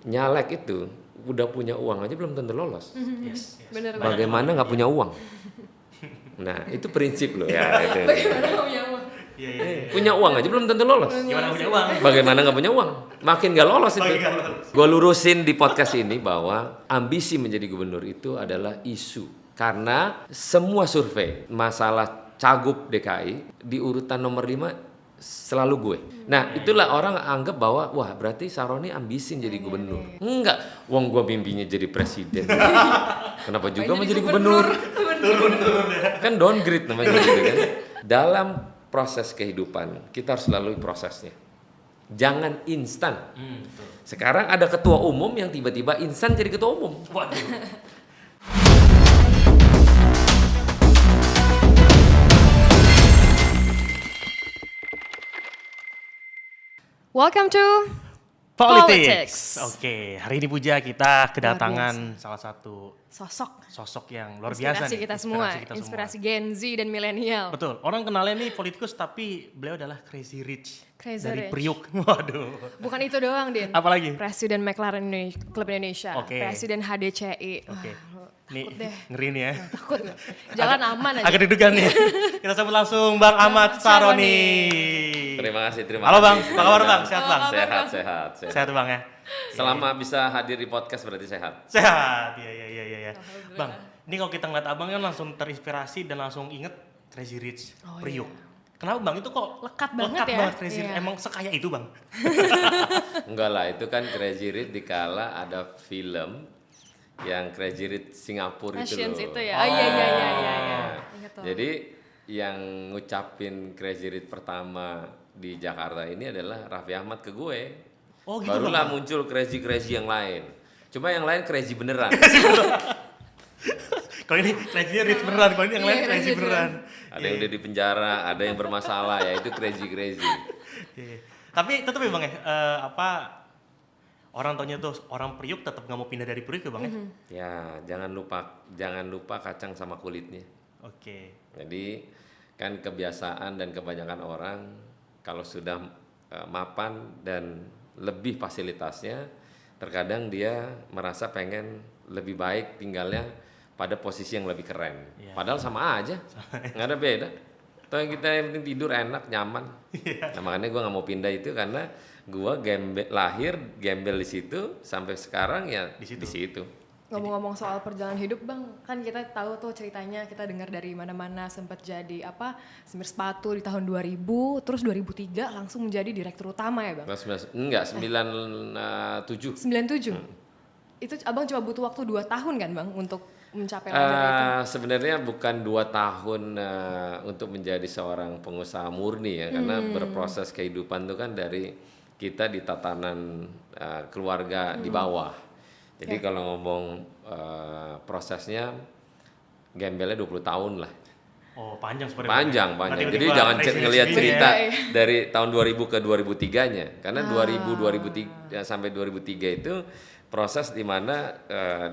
nyalek itu udah punya uang aja belum tentu lolos. Yes. Bener. Bagaimana nggak punya uang? Nah itu prinsip loh ya. Itu. Bagaimana nggak punya uang? Iya. Punya uang aja belum tentu lolos. Gimana punya uang? Bagaimana nggak punya uang? Makin nggak lolos itu. Makin nggak lolos. Gue lurusin di podcast ini bahwa ambisi menjadi gubernur itu adalah isu. Karena semua survei masalah cagup DKI di urutan nomor 5 selalu gue. Nah itulah orang anggap bahwa wah berarti Saroni ambisi jadi gubernur. Enggak, wong gue mimpinya jadi presiden. Kenapa juga mau jadi gubernur? Turun ya. Kan downgrade namanya gitu kan. Dalam proses kehidupan kita harus lalui prosesnya. Jangan instan. Betul. Sekarang ada ketua umum yang tiba-tiba instan jadi ketua umum. Waduh. Welcome to Politics. Oke, hari ini Puja kita kedatangan salah satu sosok yang luar biasa inspirasi nih. kita semua, inspirasi Gen Z dan milenial. Betul, orang kenalnya nih politikus tapi beliau adalah Crazy Rich. Crazy dari Rich. Priuk. Waduh. Bukan itu doang, Din. Apalagi? Presiden McLaren Club Indonesia, Oke. Presiden HDCI. Oke. Nih takut deh. ngeri nih ya. Takut nggak? Jalan aman aja. Agak deg-degan nih. Kita sambut langsung Bang Ahmad Saroni. Terima kasih. Halo Bang, apa kabar Bang? Sehat Bang? Sehat. Sehat Bang ya? Selama bisa hadir di podcast berarti sehat. Sehat, iya. Bang, ini kalau kita ngeliat abang kan langsung terinspirasi dan langsung inget Crazy Rich Priuk. Iya. Kenapa bang? Itu kok Lekat banget ya? Crazy Rich. Iya. Emang sekaya itu bang? Enggak lah, itu kan Crazy Rich dikala ada film yang Crazy Rich Singapura itu Passions loh. itu ya? Oh iya. Ingat tuh. Jadi yang ngucapin Crazy Rich pertama di Jakarta ini adalah Raffi Ahmad ke gue. Oh gitu Barulah bang? muncul crazy yang lain. Cuma yang lain crazy beneran. Kalau ini Crazy Rich beneran, kalau ini yang lain Iya, crazy crazy beneran. Ada yang udah di penjara, ada yang bermasalah, ya itu crazy. Iya. Tapi tetap ya bang ya, orang taunya tuh orang Priuk tetap nggak mau pindah dari Priuk ya bang ya? Ya, jangan lupa kacang sama kulitnya. Oke. Jadi kan kebiasaan dan kebanyakan orang kalau sudah mapan dan lebih fasilitasnya, terkadang dia merasa pengen lebih baik tinggalnya pada posisi yang lebih keren. Iya. Padahal sama aja, nggak ada beda. Toh kita yang penting tidur enak, nyaman. Nah, makanya gue nggak mau pindah itu karena gue lahir gembel di situ sampai sekarang ya di situ. Ngomong-ngomong soal perjalanan hidup bang, kan kita tahu tuh ceritanya, kita dengar dari mana-mana sempat jadi semir sepatu di tahun 2000, terus 2003 langsung menjadi direktur utama ya bang? Enggak, 97. 97? Itu abang cuma butuh waktu 2 tahun kan bang untuk mencapai level itu? Sebenarnya bukan 2 tahun untuk menjadi seorang pengusaha murni ya, karena berproses kehidupan itu kan dari kita di tatanan keluarga di bawah. Jadi kalau ngomong prosesnya gembelnya 20 tahun lah. Oh panjang sebenarnya. Panjang. Nanti Jadi tiba-tiba jangan Crazy Rich ngelihat gini cerita ya. dari tahun 2000 ke 2003-nya. Karena 2003 sampai 2003 itu proses di mana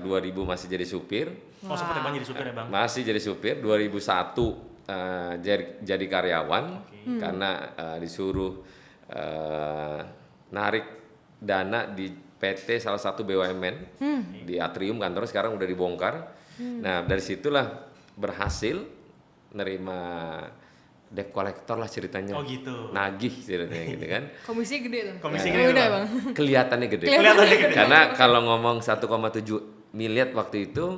2000 masih jadi supir. Oh sempat bang jadi supir ya bang? Masih jadi supir, 2001 jadi karyawan karena disuruh narik dana di PT salah satu BUMN di Atrium kantor sekarang udah dibongkar. Nah dari situlah berhasil nerima debt collector lah ceritanya. Oh gitu. Nagih ceritanya gitu kan. Komisinya gede tuh? Komisi Ya, gede udah tuh, bang? Kelihatannya gede. Kelihatannya gede. Karena kalau ngomong 1,7 miliar waktu itu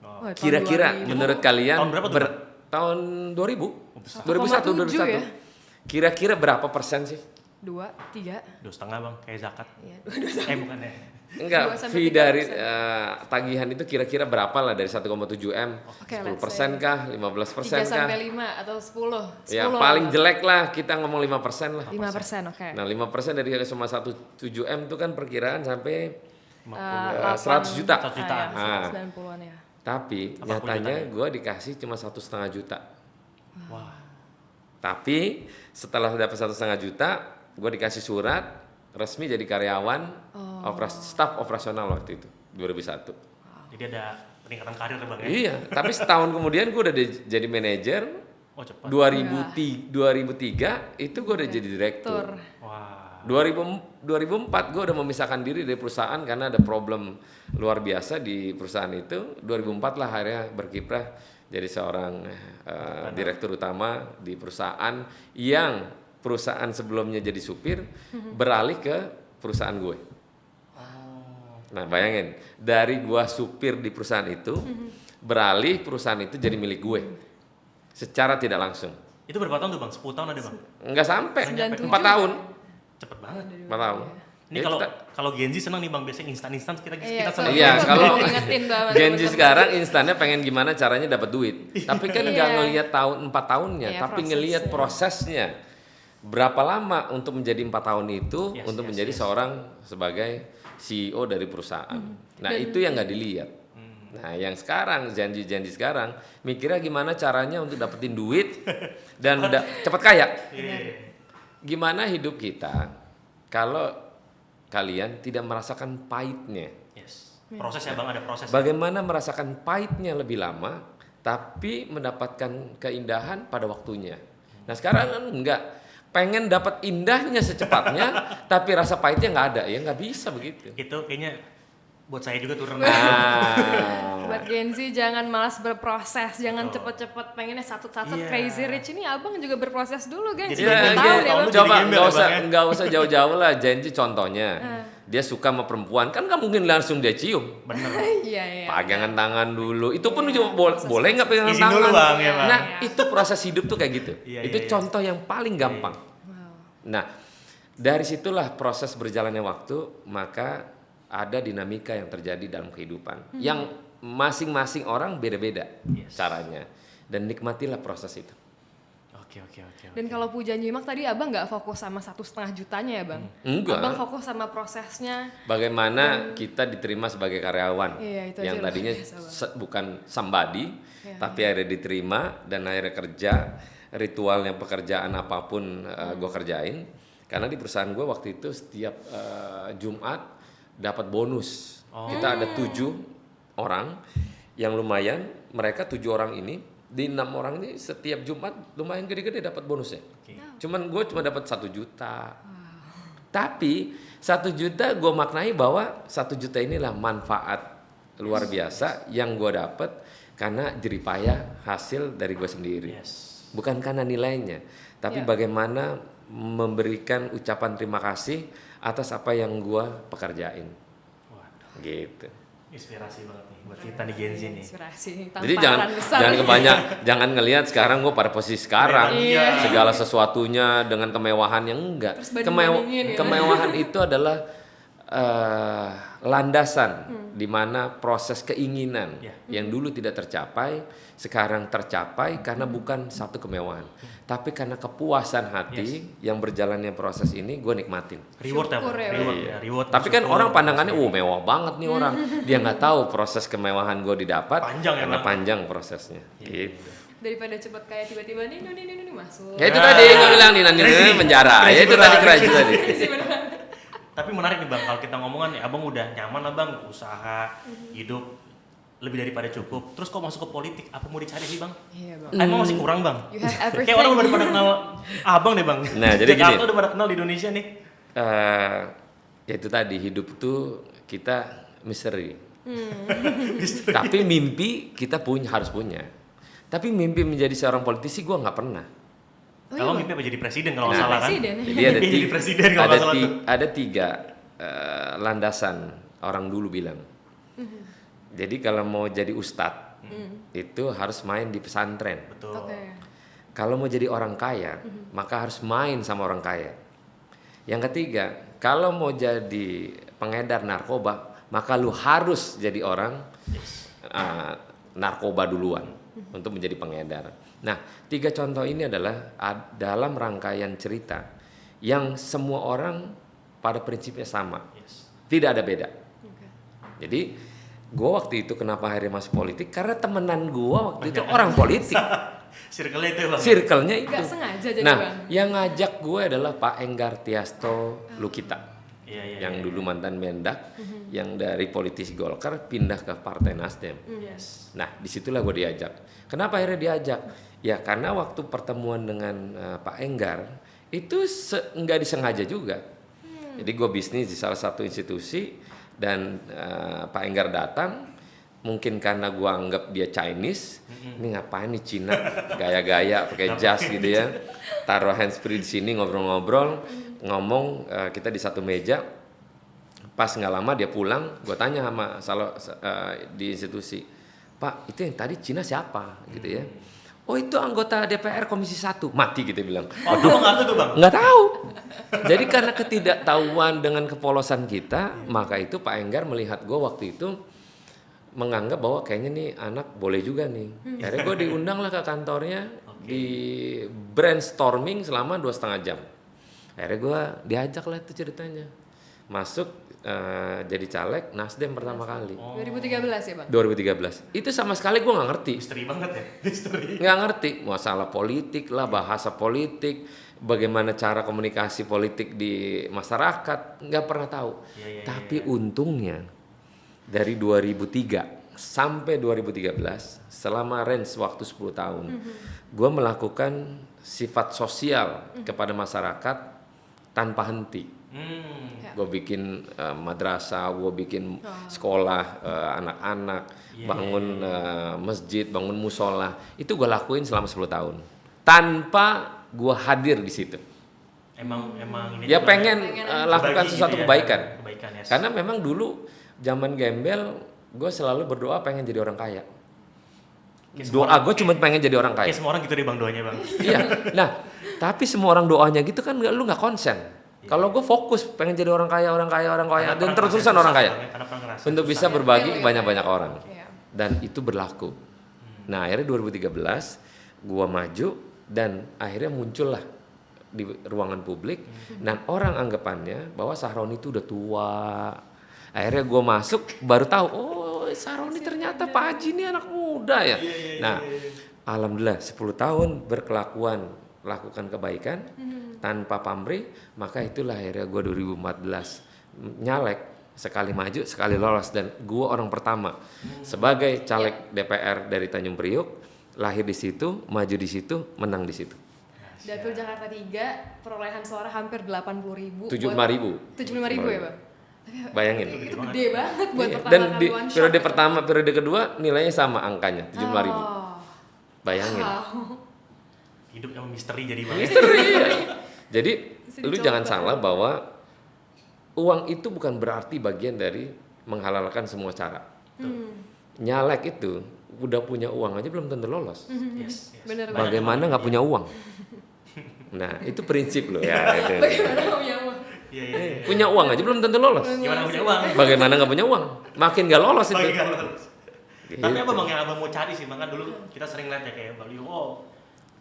Oh, tahun kira-kira 2000. menurut kalian Tahun berapa tuh, Bang? tahun 2000? 1,7 ya? Kira-kira berapa persen sih? 2, 3. 2,5 bang, kayak zakat. Iya, Bukan ya. Enggak, 2 sampai fee 3%. dari tagihan itu kira-kira berapa lah dari 1,7 M? Oke, 10% kah? 15% 3 kah? sampai 5 atau 10? Ya 10 paling lah. jelek lah kita ngomong 5% lah. 5%, oke. Nah 5% dari cuma 1,7 M itu kan perkiraan sampai 100 juta. 100 juta. Ah. 90-an ya. Tapi 80 nyatanya juta. gue dikasih cuma 1,5 juta. Wah. Tapi setelah dapat 1,5 juta, gue dikasih surat resmi jadi karyawan staf operasional waktu itu 2001. Jadi ada peningkatan karir ya bang ya? Iya, tapi setahun kemudian gue udah jadi manajer. Oh cepat. 2003 itu gue udah jadi direktur. Wah. 2004 gue udah memisahkan diri dari perusahaan karena ada problem luar biasa di perusahaan itu. 2004 lah akhirnya berkiprah jadi seorang direktur utama di perusahaan yang perusahaan sebelumnya jadi supir beralih ke perusahaan gue. Nah bayangin, dari gua supir di perusahaan itu beralih perusahaan itu jadi milik gue secara tidak langsung. Itu berapa tahun tuh bang? 10 tahun ada bang? Enggak sampai, 4 97. tahun. Cepet banget. 4 tahun. Ini kalau Gen Z senang nih bang, biasanya instan kita senang. Iya, kalau ingetin tuh Gen Z sekarang instannya pengen gimana caranya dapat duit. Tapi kan nggak ngelihat 4 tahunnya, tapi ngelihat prosesnya. Berapa lama untuk menjadi 4 tahun itu untuk menjadi seorang sebagai CEO dari perusahaan. Nah itu yang nggak dilihat. Nah yang sekarang janji sekarang mikirnya gimana caranya untuk dapetin duit dan cepat kaya. Gimana hidup kita kalau kalian tidak merasakan pahitnya? Proses ya bang, ada proses. Bagaimana merasakan pahitnya lebih lama tapi mendapatkan keindahan pada waktunya. Nah sekarang kan enggak. Pengen dapat indahnya secepatnya, tapi rasa pahitnya nggak ada, ya nggak bisa begitu. Itu kayaknya buat saya juga turun. Buat Gen Z jangan malas berproses, jangan cepet-cepet pengennya satu-satu crazy rich. Ini abang juga berproses dulu guys. Coba nggak usah jauh-jauh lah. Gen Z contohnya, dia suka sama perempuan, kan nggak mungkin langsung dia cium. Bener. Iya. Pegangan tangan dulu, itu pun juga boleh nggak pegangan Izin tangan. dulu bang, ya bang. Nah itu proses hidup tuh kayak gitu. Itu iya. contoh yang paling gampang. Nah dari situlah proses berjalannya waktu, maka ada dinamika yang terjadi dalam kehidupan yang masing-masing orang beda-beda caranya, dan nikmatilah proses itu. Oke. Dan kalau Puja nyimak tadi abang nggak fokus sama 1,5 jutanya ya bang? Enggak. Abang fokus sama prosesnya. Bagaimana kita diterima sebagai karyawan itu yang aja tadinya bukan somebody, Iya. tapi akhirnya diterima dan akhirnya kerja. Ritualnya pekerjaan apapun gue kerjain, karena di perusahaan gue waktu itu setiap Jumat dapat bonus. Kita ada 7 orang yang lumayan, mereka 7 orang ini, di 6 orang ini setiap Jumat lumayan gede-gede dapat bonusnya. Cuman gue cuma dapat 1 juta. Tapi 1 juta gue maknai bahwa 1 juta inilah manfaat luar biasa yang gue dapat karena jeripayah hasil dari gue sendiri. Bukan karena nilainya, tapi bagaimana memberikan ucapan terima kasih atas apa yang gue pekerjain. Gitu. Inspirasi banget nih buat kita nih Gen Z nih. Inspirasi. Jadi jangan ngelihat sekarang gue pada posisi sekarang, segala sesuatunya dengan kemewahan yang enggak. Kemewahan itu adalah landasan di mana proses keinginan yang dulu tidak tercapai sekarang tercapai karena bukan satu kemewahan, tapi karena kepuasan hati yang berjalannya proses ini gue nikmatin. Reward ya. Reward. Tapi kan orang pandangannya, mewah banget nih orang. Dia nggak tahu proses kemewahan gue didapat karena panjang prosesnya. Gitu. Daripada cepet kayak tiba-tiba nih masuk. Ya itu tadi gue bilang nih penjara. Ya itu tadi crazy tadi. Tapi menarik nih bang, kalau kita ngomongan nih, abang udah nyaman lah bang, usaha, hidup lebih daripada cukup. Terus kok masuk ke politik, apa mau dicari sih bang? Iya bang. Emang masih kurang bang? You have everything. Kayak orang udah pada kenal abang deh bang. Nah jadi gini. Jakarta udah pada kenal di Indonesia nih. Ya itu tadi, hidup tuh kita misteri. Tapi mimpi kita harus punya. Tapi mimpi menjadi seorang politisi gue nggak pernah. Kalau mimpi apa jadi presiden kalau nggak salah kan? Jadi ada 3 kalau landasan orang dulu bilang. Jadi kalau mau jadi ustadz itu harus main di pesantren. Betul. Kalau mau jadi orang kaya maka harus main sama orang kaya. Yang ketiga, kalau mau jadi pengedar narkoba maka lu harus jadi orang narkoba duluan untuk menjadi pengedar. Nah, 3 contoh ini adalah dalam rangkaian cerita yang semua orang pada prinsipnya sama, tidak ada beda. Jadi, gue waktu itu kenapa akhirnya masuk politik? Karena temenan gue waktu itu orang politik. Circle-nya itu bang. Circle-nya itu. Gak sengaja jadi nah, bang. yang ngajak gue adalah Pak Enggar Tiasto Lukita. Yang dulu mantan Mendak, yang dari politisi Golkar pindah ke Partai Nasdem. Nah, disitulah gue diajak. Kenapa akhirnya diajak? Ya karena waktu pertemuan dengan Pak Enggar itu nggak disengaja juga. Jadi gue bisnis di salah satu institusi dan Pak Enggar datang. Mungkin karena gue anggap dia Chinese, ini ngapain nih Cina, gaya-gaya pakai jas gitu ya, taruh handsfree di sini ngobrol-ngobrol, ngomong kita di satu meja. Pas nggak lama dia pulang, gue tanya sama di institusi, Pak itu yang tadi Cina siapa gitu ya? Oh itu anggota DPR Komisi 1, mati gitu bilang. Oh kamu nggak tahu tuh bang? Nggak tahu. Jadi karena ketidaktahuan dengan kepolosan kita, maka itu Pak Enggar melihat gue waktu itu menganggap bahwa kayaknya nih anak boleh juga nih. Akhirnya gue diundang lah ke kantornya, di brainstorming selama 2,5 jam. Akhirnya gue diajak lah itu ceritanya. Masuk jadi caleg Nasdem pertama kali. 2013 ya bang? 2013. Itu sama sekali gue nggak ngerti. Misteri banget ya, misteri. Nggak ngerti masalah politik lah, bahasa politik, bagaimana cara komunikasi politik di masyarakat, nggak pernah tahu. Tapi untungnya dari 2003 sampai 2013, selama range waktu 10 tahun, gue melakukan sifat sosial kepada masyarakat tanpa henti. Gue bikin madrasah, gue bikin sekolah anak-anak, bangun masjid, bangun musola. Itu gue lakuin selama 10 tahun tanpa gue hadir di situ. Emang ini Ya pengen lakukan berbagi sesuatu gitu ya. kebaikan. Yes. Karena memang dulu zaman gembel, gue selalu berdoa pengen jadi orang kaya. Doa gue cuma pengen jadi orang kaya. Kayak semua orang gitu deh bang doanya bang. Iya. Nah, tapi semua orang doanya gitu kan lu nggak konsen. Kalau gue fokus pengen jadi orang kaya dan terus-terusan orang kaya. Untuk bisa berbagi ke banyak-banyak orang. Dan itu berlaku. Nah, akhirnya 2013 gue maju dan akhirnya muncullah di ruangan publik dan orang anggapannya bahwa Sahroni itu udah tua. Akhirnya gue masuk baru tahu, oh Sahroni ternyata Pak Haji ini anak muda ya. Nah, alhamdulillah 10 tahun berkelakuan, lakukan kebaikan tanpa pamrih, maka itulah akhirnya gue 2014 nyalek, sekali maju sekali lolos dan gue orang pertama sebagai caleg DPR dari Tanjung Priuk, lahir di situ, maju di situ, menang di situ. Dapil Jakarta 3 perolehan suara hampir 80.000. 75.000 ya bang? Bayangin. Itu gede banget buat pertama Dan kali di one shot. periode pertama, periode kedua nilainya sama angkanya 75.000. Bayangin. Hidup emang misteri jadi bang. Jadi lu jangan salah bahwa uang itu bukan berarti bagian dari menghalalkan semua cara. Nyalek itu udah punya uang aja belum tentu lolos. Yes. Bener Bagaimana nggak punya uang? Nah itu prinsip loh ya. Itu. Bagaimana punya uang? Iya. Punya uang aja belum tentu lolos. Gimana punya uang? Bagaimana nggak punya uang? Makin nggak lolos itu. Gitu. Tapi apa bang yang abang mau cari sih bang, kan dulu kita sering lihat ya kayak Bang Lio,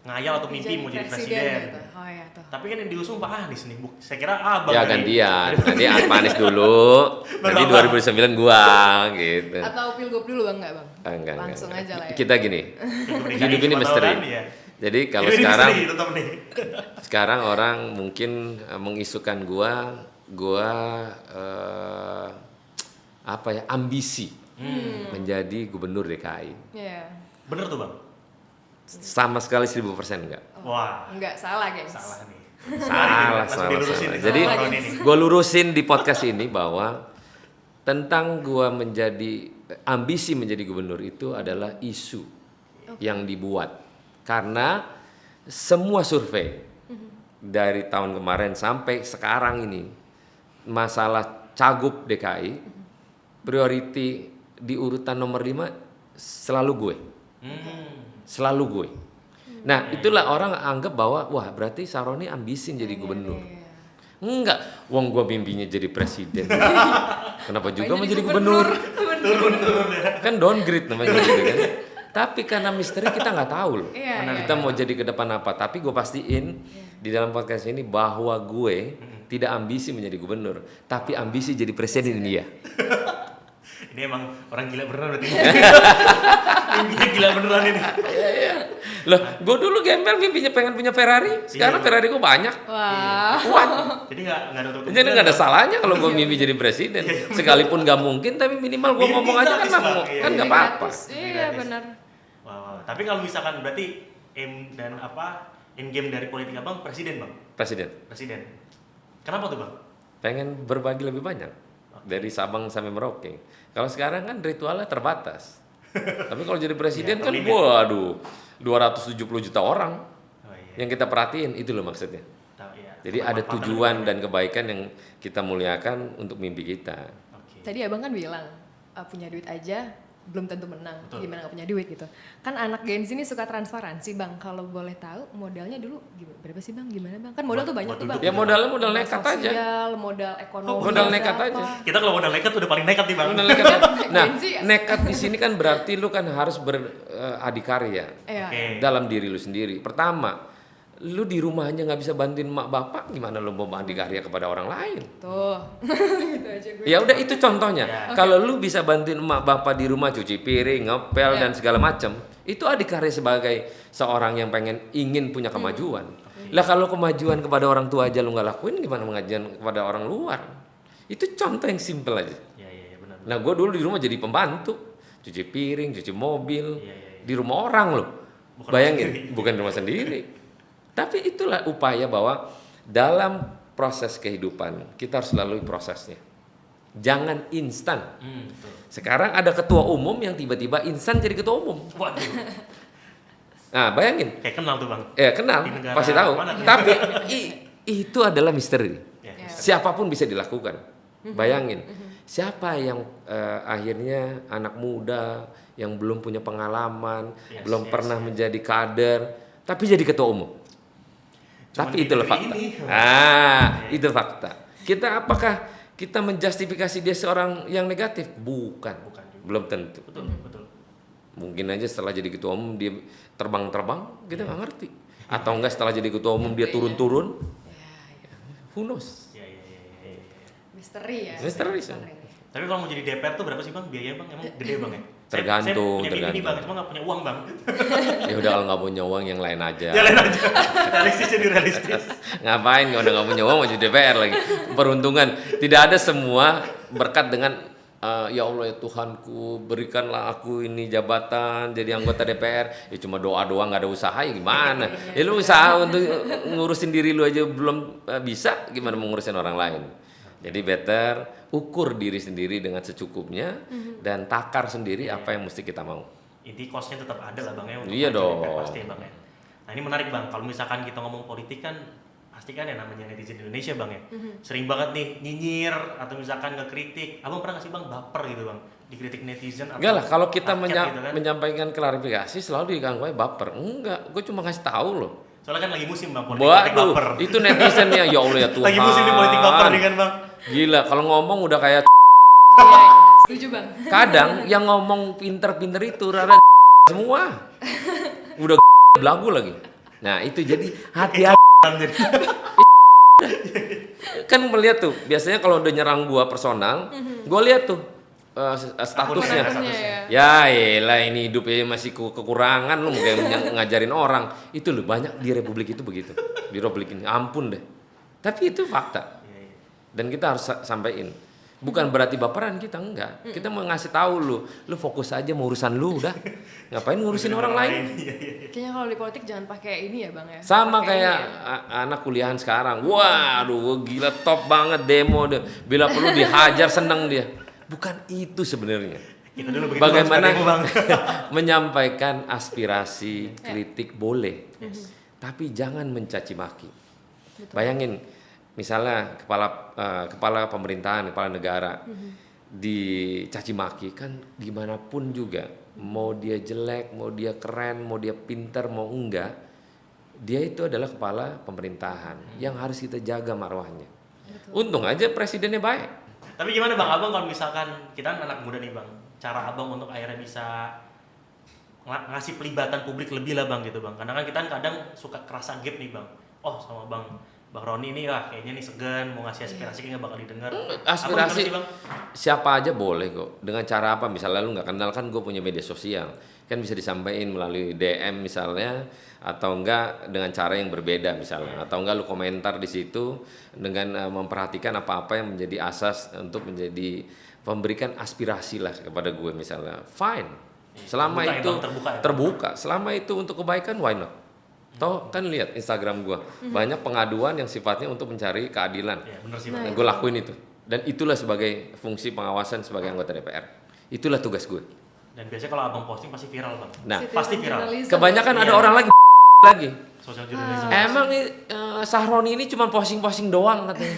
ngayal atau mimpi mau jadi presiden. Gitu. Oh iya tuh. Tapi kan yang diusung Pak Anies nih, saya kira abang. Ya gantian, nanti Pak Anies dulu, nanti 2009 gua gitu. Atau pilgub dulu bang nggak bang? Enggak. Langsung aja lah ya. Kita gini, hidup ini misteri. Jadi kalau sekarang orang mungkin mengisukan gua ambisi menjadi gubernur DKI. Iya. Bener tuh bang? Sama sekali 1000% enggak. Wah. Enggak salah guys. Salah nih. Salah. Jadi gue lurusin di podcast ini bahwa tentang gue ambisi menjadi gubernur itu adalah isu yang dibuat karena semua survei dari tahun kemarin sampai sekarang ini masalah cagup DKI priority di urutan nomor 5 selalu gue. Selalu gue. Nah, itulah orang anggap bahwa wah berarti Sahroni ambisi jadi gubernur. Enggak, wong gua mimpinya jadi presiden. Kenapa juga mau jadi gubernur? Turun ya. Kan downgrade namanya gitu kan. Tapi karena misteri kita nggak tahu loh. Kita mau jadi ke depan apa, tapi gue pastiin di dalam podcast ini bahwa gue tidak ambisi menjadi gubernur, tapi ambisi jadi presiden India. Ini emang orang gila beneran berarti. Mimpinya gila beneran ini. Iya. Loh, gue dulu gembel mimpinya pengen punya Ferrari. Sekarang Ferrari gue banyak. Wah. Jadi nggak ada tuh. Jadi nggak ada salahnya kalau gue mimpi jadi presiden. Sekalipun nggak mungkin, tapi minimal gue ngomong aja kan nggak apa-apa. Iya benar. Wow. Tapi kalau misalkan berarti end game dari politik abang presiden bang. Presiden. Kenapa tuh bang? pengen berbagi lebih banyak dari Sabang sampai Merauke. Kalau sekarang kan ritualnya terbatas. Tapi kalau jadi presiden Iya, kan, terlimit. waduh, 270 juta orang Oh iya. yang kita perhatiin, itu loh maksudnya. Tahu, iya. Jadi ada Pemanfaatan tujuan lebih dan kebaikan yang kita muliakan untuk mimpi kita. banyak. Oke. Tadi abang kan bilang punya duit aja belum tentu menang. Betul. Gimana nggak punya duit gitu. Kan anak Gen Z ini suka transparansi bang. Kalau boleh tahu modalnya dulu berapa sih bang? Gimana bang? Kan modal Buat- tuh banyak buat tuh duduk bang. Ya modalnya modal nekat aja. Sosial, modal ekonomi. Modal nekat berapa. aja. Kita kalau modal nekat udah paling nekat nih bang. Modal nekat aja. Nah, Gen Z ya? nekat di sini kan berarti lu kan harus beradikarya Iya. Oke. dalam diri lu sendiri. Pertama, lu di rumah aja nggak bisa bantuin emak bapak, gimana lu mau berdikari kepada orang lain? Tuh. gitu aja gue. Ya udah itu contohnya. Ya. Kalau lu bisa bantuin emak bapak di rumah cuci piring, ngepel Ya. dan segala macam, itu adikarya sebagai seorang yang ingin punya kemajuan. Lah kalau kemajuan kepada orang tua aja lu nggak lakuin, gimana mengajuan kepada orang luar? Itu contoh yang simpel aja. Iya benar. Nah gue dulu di rumah jadi pembantu, cuci piring, cuci mobil, Iya. di rumah orang loh. Bukan Bayangin, rumah sendiri. bukan rumah sendiri. Tapi itulah upaya bahwa dalam proses kehidupan kita harus lalui prosesnya. Jangan instan. Betul. Sekarang ada ketua umum yang tiba-tiba instan jadi ketua umum. Waduh. Nah bayangin, Kayak kenal tuh bang. kenal, Di negara pasti tahu. mana tuh? Tapi itu adalah misteri. Ya. Ya. Siapapun bisa dilakukan. Bayangin, siapa yang akhirnya anak muda yang belum punya pengalaman, Yes, belum yes, pernah yes. menjadi kader, tapi jadi ketua umum. Cuman Tapi itulah negeri fakta. ini. Itu fakta. Apakah kita menjustifikasi dia seorang yang negatif? Bukan. Bukan juga. Belum tentu. Betul. Mungkin aja setelah jadi ketua umum dia terbang-terbang, kita nggak ngerti. Atau enggak setelah jadi ketua umum dia turun-turun, who knows? Iya. Misteri ya. Misteri. Tapi kalau mau jadi DPR tuh berapa sih bang biaya bang? Emang gede bang ya? Tergantung, Saya punya mimpi nih bang, tergantung. cuma nggak punya uang bang. Ya udah kalau nggak punya uang yang lain aja. Jalan aja. Realistis jadi realistis. Ngapain kalau udah nggak punya uang mau jadi DPR lagi? Peruntungan. Tidak ada semua berkat dengan ya Allah ya Tuhanku berikanlah aku ini jabatan jadi anggota DPR. Ya cuma doa doang nggak ada usaha ya gimana? Ya lu usaha untuk ngurusin diri lu aja belum bisa, gimana mau ngurusin orang lain? Jadi better ukur diri sendiri dengan secukupnya dan takar sendiri apa yang mesti kita mau. Inti costnya tetap ada lah bang ya untuk Iya maju dong. DPR pasti ya bang ya. Nah ini menarik bang, kalau misalkan kita ngomong politik kan pasti kan ya namanya netizen Indonesia bang ya. Sering banget nih nyinyir atau misalkan ngekritik. Abang pernah nggak sih bang baper gitu bang dikritik netizen? Atau Enggak lah, kalau kita rakyat gitu kan? menyampaikan klarifikasi selalu digangguin baper. Enggak, gue cuma ngasih tahu loh. Soalnya kan lagi musim bang politik Waduh, baper. itu netizennya ya Allah ya Tuhan. Lagi musim di politik baper nih kan bang. Gila, kalau ngomong udah kayak Iya, setuju bang. kadang yang ngomong pinter-pinter itu rada semua. Udah belagu lagi. Nah, itu jadi hati-hati. Jadi Kan melihat tuh, biasanya kalau udah nyerang gua personal, gua lihat tuh statusnya. Akunnya ya. Ya elah ini hidupnya masih kekurangan lu mungkin ngajarin orang. Itu loh banyak di republik itu begitu. Di republik ini ampun deh. Tapi itu fakta. Dan kita harus sampaikan. Bukan berarti baperan kita enggak. Kita mau ngasih tahu lu fokus aja mau urusan lu udah. Ngapain ngurusin orang lain? Kayaknya kalau di politik jangan pakai ini ya bang ya. Sama Pakai kayak ini ya. anak kuliahan sekarang. Waduh, gila top banget demo deh. Bila perlu dihajar seneng dia. Bukan itu sebenarnya. kita dulu begitu Bagaimana Bang, bang. menyampaikan aspirasi, kritik boleh. Tapi jangan mencaci maki. Bayangin misalnya kepala pemerintahan, kepala negara dicaci maki kan dimanapun juga, mau dia jelek, mau dia keren, mau dia pintar, mau enggak, dia itu adalah kepala pemerintahan yang harus kita jaga marwahnya. Untung aja presidennya baik. Tapi gimana bang abang kalau misalkan kita kan anak muda nih bang, cara abang untuk akhirnya bisa ngasih pelibatan publik lebih lah bang gitu bang, karena kan kita kan kadang suka kerasa gap nih bang. Oh sama bang Roni nih wah kayaknya nih segan mau ngasih aspirasi kayaknya nggak bakal didengar. Aspirasi Abang gimana sih, bang? siapa aja boleh kok. Dengan cara apa? Misalnya lu nggak kenal kan gue punya media sosial, kan bisa disampaikan melalui DM misalnya, atau enggak dengan cara yang berbeda misalnya, atau enggak lu komentar di situ dengan memperhatikan apa-apa yang menjadi asas untuk menjadi memberikan aspirasi lah kepada gue misalnya. Fine. Selama Terbuka ya, itu Bang, terbuka ya, Bang? terbuka. Selama itu untuk kebaikan, why not? Toh kan lihat Instagram gua, banyak pengaduan yang sifatnya untuk mencari keadilan. Ya bener sih Nah, bang. Gue lakuin itu. Dan itulah sebagai fungsi pengawasan sebagai anggota DPR. Itulah tugas gue. Dan biasanya kalau abang posting pasti viral bang. Nah, Citizen pasti viral. journalism. kebanyakan ada Iya. orang lagi lagi. Sosial jurnalisme. Emang nih Sahroni ini cuma posting-posting doang katanya.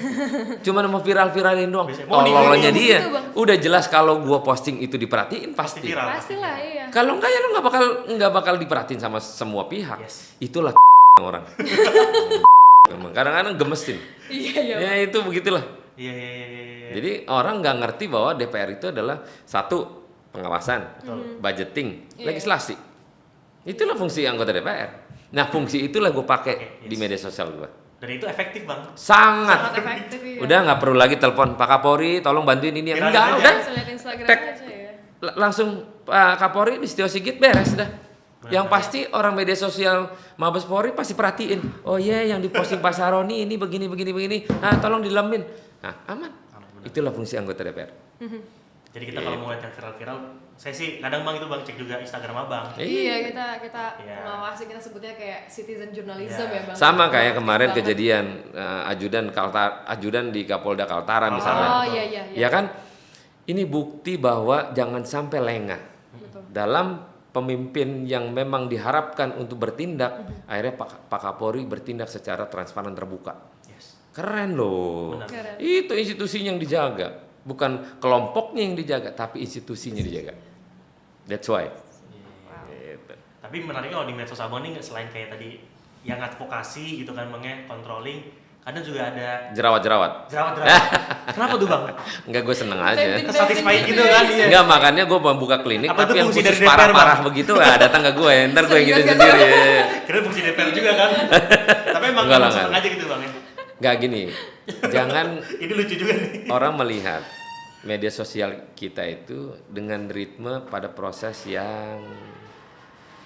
Cuma mau viral-viralin doang. Biasanya mau Tololnya gitu, dia. gitu, Bang. Udah jelas kalau gua posting itu diperhatiin Pasti pasti. viral. Pastilah iya. Kalau enggak ya lu nggak bakal diperhatiin sama semua pihak. Yes. Itulah orang. Emang kadang-kadang gemesin. Iya iya. Ya itu begitulah. Iya iya iya. iya. Jadi orang nggak ngerti bahwa DPR itu adalah satu pengawasan, budgeting, Iya. legislasi. Itulah fungsi anggota DPR. Nah fungsi itulah gue pakai Oke, yes. di media sosial gue. Dan itu efektif bang. Sangat Sangat. efektif iya. Udah nggak perlu lagi telepon Pak Kapolri, tolong bantuin ini. Viralin Enggak, aja. udah. Langsung lihat Instagram Tek. aja ya. Langsung Pak Kapolri di Setio Sigit beres dah. Benar. Yang pasti orang media sosial Mabes Polri pasti perhatiin. Oh iya yang diposting Pak Saroni ini begini. Nah tolong dilemin. Nah aman. Benar. Itulah fungsi anggota DPR. Jadi kita kalau mau lihat yang viral-viral, saya sih kadang bang itu bang cek juga Instagram abang. Iya kita Iya. mengawasi, kita sebutnya kayak citizen journalism Iya. ya bang. Sama kayak kemarin Banget. kejadian ajudan di Kapolda Kaltara misalnya. Oh iya iya. Ya kan? Ini bukti bahwa jangan sampai lengah Betul. dalam pemimpin yang memang diharapkan untuk bertindak, akhirnya Pak Kapolri bertindak secara transparan terbuka. Yes. Keren loh. Benar. Keren. Itu institusinya yang dijaga, bukan kelompoknya yang dijaga, tapi institusinya dijaga. That's why. Gitu. Tapi menariknya kalau di medsos abang nih selain kayak tadi yang advokasi gitu kan bang ya, controlling, kadang juga ada Jerawat-jerawat. jerawat-jerawat. Kenapa tuh bang? Enggak, gue seneng aja. Satisfying gitu kan dia. Enggak, makanya gue mau buka klinik, Apa itu tapi yang fungsi khusus dari DPR, parah-parah Bang? begitu, datang ke gue. Ntar gue yang gitu Serius, sendiri. Kira fungsi DPR juga kan. Tapi emang Enggak lah, seneng enggak. aja gitu bang ya. Enggak gini, jangan Ini lucu juga nih. orang melihat media sosial kita itu dengan ritme pada proses yang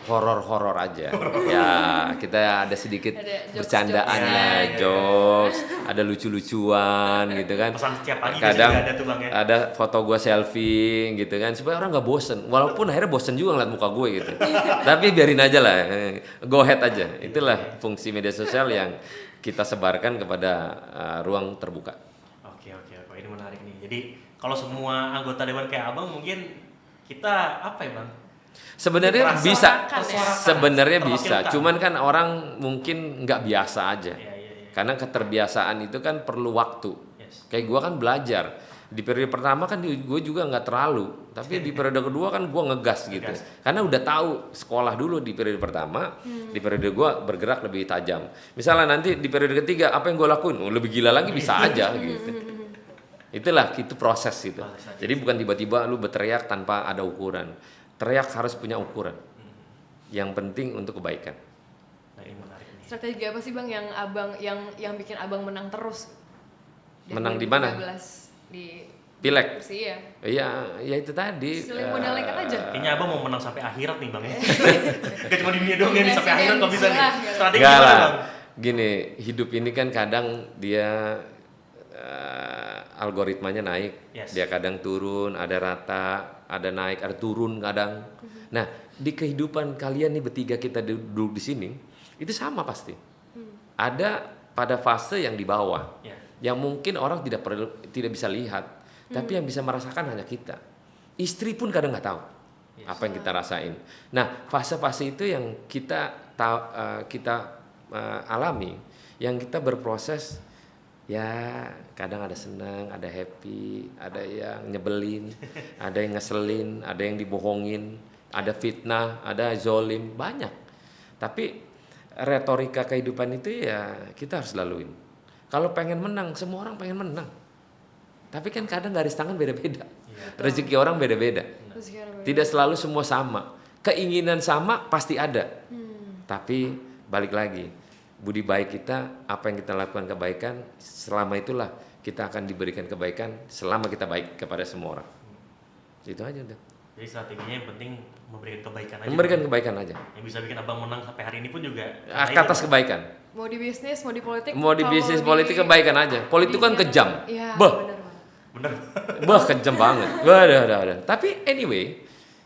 horor-horor aja. Ya, kita ada sedikit Ada jokes-jokes. bercandaan Ya, lah, ya, ya. jokes, ada lucu-lucuan gitu kan. Pesan setiap pagi Kadang biasanya ada tuh bang ya. ada foto gue selfie gitu kan supaya orang nggak bosen, walaupun akhirnya bosen juga ngeliat muka gue gitu. Tapi biarin aja lah, go ahead aja. Itulah fungsi media sosial yang kita sebarkan kepada ruang terbuka. Oke, ini menarik nih. Jadi kalau semua anggota dewan kayak abang mungkin kita apa ya bang? Sebenarnya Terasa- bisa, tersuarakan, sebenarnya bisa. terwakilkan. Cuman kan orang mungkin nggak biasa aja. Iya. Karena keterbiasaan itu kan perlu waktu. Yes. Kayak gue kan belajar. Di periode pertama kan gue juga nggak terlalu, tapi di periode kedua kan gue ngegas gitu. Ngegas. Karena udah tahu sekolah dulu di periode pertama, di periode gue bergerak lebih tajam. Misalnya nanti di periode ketiga apa yang gue lakuin, lebih gila lagi bisa aja gitu. Itulah itu proses itu. Proses aja. Jadi bukan tiba-tiba lu berteriak tanpa ada ukuran. Teriak harus punya ukuran. Yang penting untuk kebaikan. Nah ini menarik nih. Strategi apa sih bang yang abang yang bikin abang menang terus? Dari Menang di mana? 2013 di Pileg. Persi ya. Iya, ya itu tadi. Selain modal nekat aja. Kayaknya abang mau menang sampai akhirat nih bang ya. Gak cuma di dunia doang ya nih, sampai akhirat kok bisa nih. Presidensial. Strategi Enggak gimana lah. bang? Gini, hidup ini kan kadang dia algoritmanya naik, Yes. dia kadang turun, ada rata, ada naik, ada turun kadang. Nah, di kehidupan kalian nih bertiga kita duduk di sini, itu sama pasti. Ada pada fase yang di bawah, Ya. yang mungkin orang tidak bisa lihat, tapi yang bisa merasakan hanya kita. Istri pun kadang nggak tahu Yes. apa yang kita rasain. Nah, fase-fase itu yang kita alami, yang kita berproses. Ya, kadang ada senang, ada happy, ada yang nyebelin, ada yang ngeselin, ada yang dibohongin, ada fitnah, ada zolim, banyak. Tapi retorika kehidupan itu ya kita harus laluin. Kalau pengen menang, semua orang pengen menang. Tapi kan kadang garis tangan beda-beda. Iya. Rezeki orang beda-beda. Terus gimana, Bang? Tidak selalu semua sama. Keinginan sama pasti ada. Tapi balik lagi, budi baik kita, apa yang kita lakukan kebaikan, selama itulah kita akan diberikan kebaikan selama kita baik kepada semua orang. Itu aja udah. Jadi strateginya yang penting memberikan kebaikan aja. Memberikan Bang. kebaikan aja. Yang bisa bikin abang menang sampai hari ini pun juga. Ke atas kebaikan. Mau di bisnis, mau di politik. Mau di kalau bisnis di- politik kebaikan aja. Politik kan di- kejam. Iya, Bah. benar Bang. Bener. Wah, kejam banget. Waduh. Tapi anyway,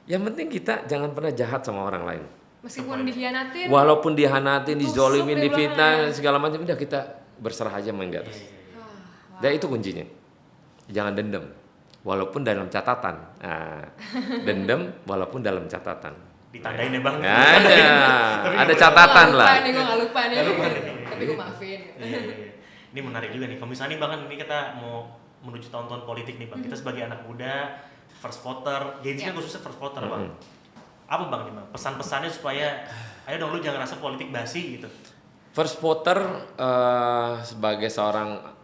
yang penting kita jangan pernah jahat sama orang lain. Meskipun dikhianatin. Walaupun dihanatin, Tusuk dizolimin, di difitnah, segala macam, udah kita berserah aja main di atas. Ah, Dan itu kuncinya. Jangan dendam, walaupun dalam catatan. Nah, dendam walaupun dalam catatan. Ditandain ya bang. Ada catatan lah. Gue gak lupa nih. Nggak lupa nih. Tapi gue maafin. Iya. Ini menarik juga nih. Kalau misalnya nih bang, kan ini kita mau menuju tahun-tahun politik nih bang. Kita sebagai anak muda, first voter, Gen Z kan khususnya first voter bang. Apa bang nih bang? Pesan-pesannya supaya, ayo dong lu jangan rasa politik basi gitu. First voter sebagai seorang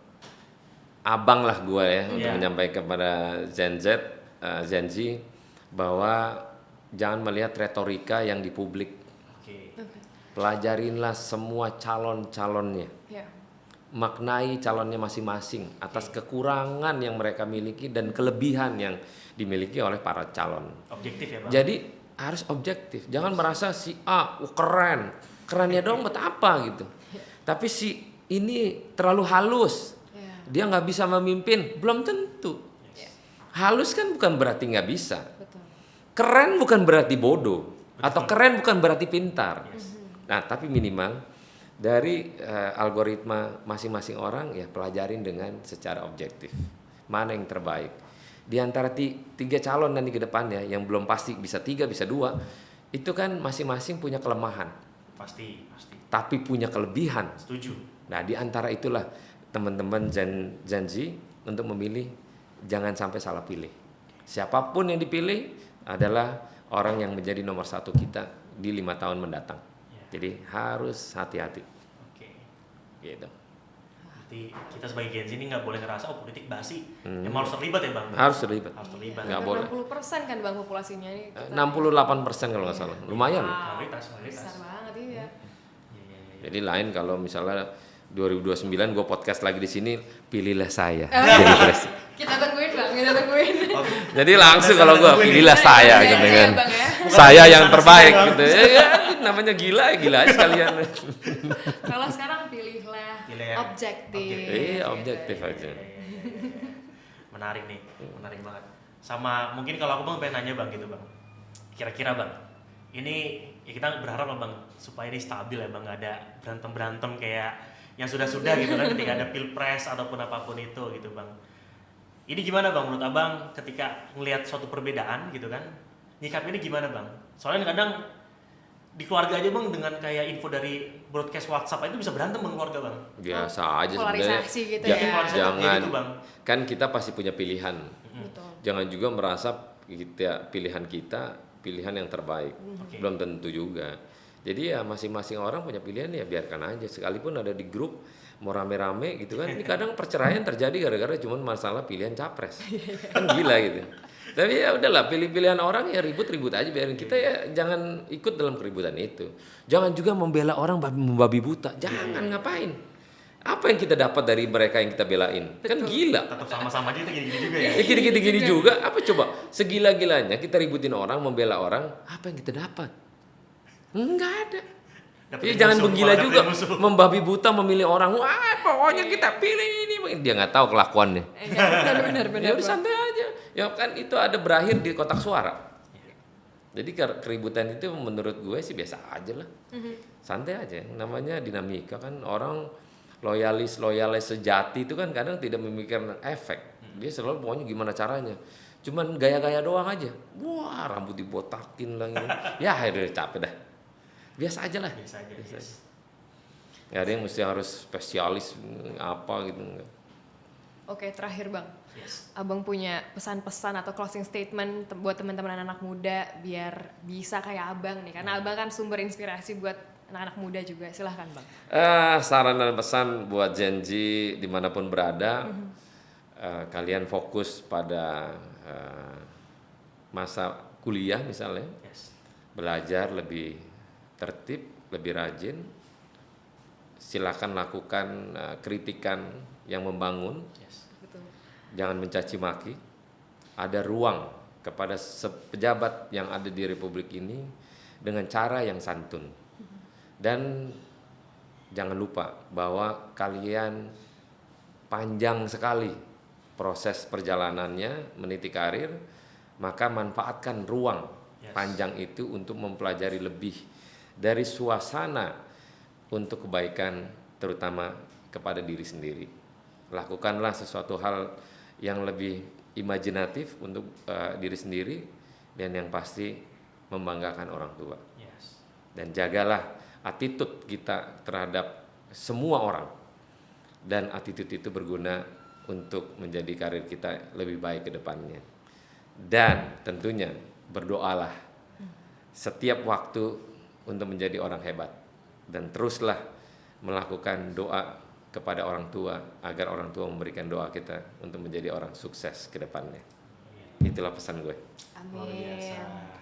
abang lah gue ya untuk menyampaikan kepada Gen Z bahwa jangan melihat retorika yang di publik. Oke. Pelajarinlah semua calon-calonnya. Ya. Maknai calonnya masing-masing atas kekurangan yang mereka miliki dan kelebihan yang dimiliki oleh para calon. Objektif ya bang. Jadi harus objektif. Jangan merasa si A keren. Kerennya dong buat apa gitu. Tapi si ini terlalu halus. Dia nggak bisa memimpin, belum tentu. Halus kan bukan berarti nggak bisa. Betul. Keren bukan berarti bodoh. Atau keren bukan berarti pintar. Nah, tapi minimal dari algoritma masing-masing orang ya pelajarin dengan secara objektif. Mana yang terbaik. Di antara tiga calon nanti ke depannya yang belum pasti bisa 3, bisa 2, itu kan masing-masing punya kelemahan. Pasti. Tapi punya kelebihan. Setuju. Nah, di antara itulah teman-teman Gen Z untuk memilih jangan sampai salah pilih. Siapapun yang dipilih adalah orang yang menjadi nomor 1 kita di 5 tahun mendatang. Jadi harus hati-hati. Oke. Gitu. Berarti kita sebagai Gen Z ini nggak boleh ngerasa basi. Emang harus terlibat ya bang? Harus terlibat. Harus terlibat. Nggak boleh. 60% kan bang populasinya ini. 68% kalau nggak salah. Lumayan. Mayoritas. Besar banget iya. Jadi lain kalau misalnya 2029 gue podcast lagi di sini, pilihlah saya jadi presiden. Kita tungguin bang, kita tungguin. Jadi langsung kalau gue pilihlah saya Iya, gitu iya, kan. Bang, ya. Saya yang terbaik gitu. Ya, namanya gila aja sekalian. Kalau sekarang pilihlah Pilih yang objektif. Iya, objektif aja. Menarik nih, menarik banget. Sama mungkin kalau aku bang pengen nanya bang gitu bang. Kira-kira bang, ini ya kita berharap lah bang supaya ini stabil ya bang, nggak ada berantem kayak yang sudah gitu kan ketika ada pilpres ataupun apapun itu gitu bang. Ini gimana bang menurut abang ketika ngelihat suatu perbedaan gitu kan, nyikapnya ini gimana bang? Soalnya kadang di keluarga aja bang dengan kayak info dari broadcast WhatsApp itu bisa berantem bang keluarga bang. Biasa aja sebenarnya. Polarisasi gitu Ja- ya. Polarisasi Jangan gitu, Bang. kan kita pasti punya pilihan. Betul. Jangan juga merasa pilihan kita pilihan yang terbaik. Oke. Belum tentu juga. Jadi ya masing-masing orang punya pilihan ya biarkan aja. Sekalipun ada di grup mau rame-rame gitu kan. Ini kadang perceraian terjadi gara-gara cuma masalah pilihan capres. Kan gila gitu. Tapi ya udahlah pilih pilihan orang ya ribut-ribut aja biarin kita ya jangan ikut dalam keributan itu. Jangan juga membela orang membabi buta. Jangan ngapain. Apa yang kita dapat dari mereka yang kita belain? Kan gila. Tetap sama-sama aja itu gini-gini juga ya. Ya gini-gini juga. Apa coba? Segila-gilanya kita ributin orang, membela orang, apa yang kita dapat? Enggak ada. Dapetin Jadi jangan musuh, menggila malah juga, dapetin musuh. membabi buta memilih orang. Wah, pokoknya kita pilih ini. Dia nggak tahu kelakuannya. Benar. Ya udah santai aja. Ya kan itu ada berakhir di kotak suara. Jadi keributan itu menurut gue sih biasa aja lah. Santai aja. Namanya dinamika kan orang loyalis sejati itu kan kadang tidak memikirkan efek. Dia selalu pokoknya gimana caranya. Cuman gaya-gaya doang aja. Wah, rambut dibotakin lagi. Ya, akhirnya capek dah. Biasa aja lah. Biasa aja. Yes. Gak ada yang mesti harus spesialis apa gitu. Oke, terakhir bang. Yes. Abang punya pesan-pesan atau closing statement buat teman-teman anak muda biar bisa kayak abang nih. Karena abang kan sumber inspirasi buat anak-anak muda juga. Silahkan bang. Saran dan pesan buat Gen Z dimanapun berada, kalian fokus pada masa kuliah misalnya, Yes. belajar lebih tertib, lebih rajin. Silakan lakukan kritikan yang membangun, Yes. Betul. jangan mencaci maki. Ada ruang kepada pejabat yang ada di Republik ini dengan cara yang santun. Dan jangan lupa bahwa kalian panjang sekali proses perjalanannya meniti karir, maka manfaatkan ruang Yes. panjang itu untuk mempelajari lebih dari suasana untuk kebaikan, terutama kepada diri sendiri. Lakukanlah sesuatu hal yang lebih imajinatif untuk diri sendiri, dan yang pasti membanggakan orang tua. Yes. Dan jagalah attitude kita terhadap semua orang, dan attitude itu berguna untuk menjadi karir kita lebih baik ke depannya. Dan tentunya berdoalah setiap waktu untuk menjadi orang hebat, dan teruslah melakukan doa kepada orang tua agar orang tua memberikan doa kita untuk menjadi orang sukses ke depannya. Itulah pesan gue. Luar biasa. Amin.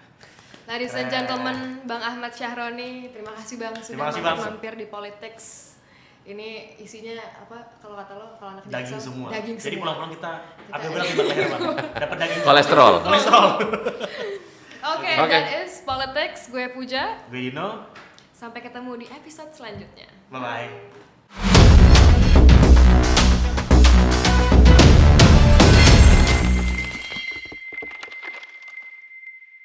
Ladies and gentlemen, Bang Ahmad Syahroni, terima kasih Bang sudah Terima kasih, Bang. mampir di Politics. Ini isinya apa? Kalau kata lo, kalau anak Daging Jaksel, semua. Daging Jadi semua. pulang-pulang kita agak berat di leher bang. Dapat daging. Kolesterol. Kolesterol. Oke, Oke. that is Politics. Gue Puja. Gue Dino. Sampai ketemu di episode selanjutnya. Bye bye.